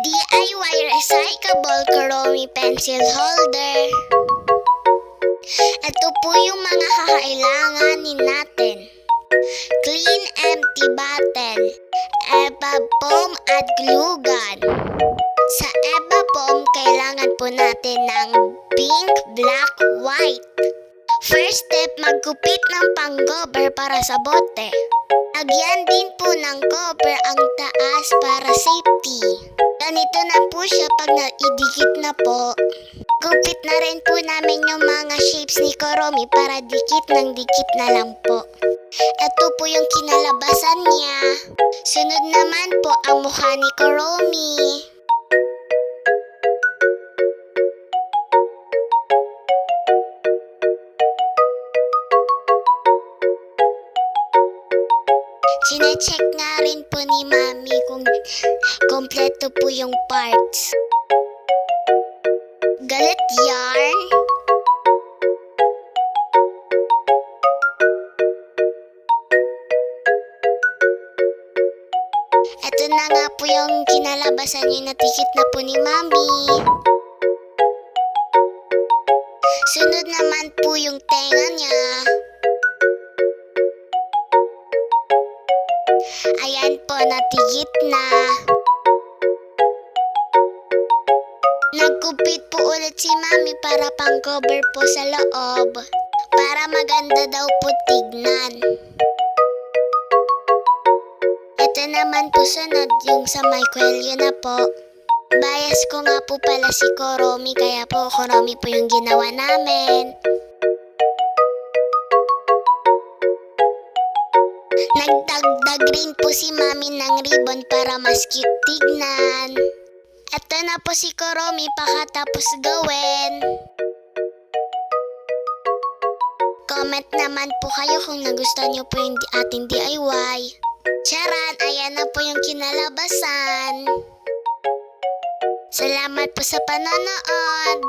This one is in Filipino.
DIY Recyclable Kuromi Pencil Holder. Ito po yung mga kakailanganin natin. Clean empty bottle, EVA foam at glue gun. Sa EVA foam, kailangan po natin ng pink, black, white. First step, magkupit ng pang-cover para sa bote. Lagyan din po ng cover ang taas para safety. Ganito na po siya pag naidikit na po. Gupit na rin po namin yung mga shapes ni Kuromi para dikit ng dikit na lang po. Ito po yung kinalabasan niya. Sunod naman po ang mukha ni Kuromi. Chine-check nga rin po ni Mami kung kompleto po yung parts. Galit yarn. Ito na nga po yung kinalabasan yung natikit na po ni Mami. Sunod naman po yung tenga niya. Ayan po, natigit na. Nagkupit po ulit si Mami para pang-cover po sa loob. Para maganda daw po tignan. Ito naman po sunod yung sa may kwelyo na po. Bias ko nga po pala si Kuromi, kaya po Kuromi po yung ginawa namin. Nagdagdag rin po si Mami ng ribbon para mas cute tignan. Ito na po si Kuromi pakatapos gawin. Comment naman po kayo kung nagustuhan nyo po yung ating DIY. Charan, ayan na po yung kinalabasan. Salamat po sa panonood.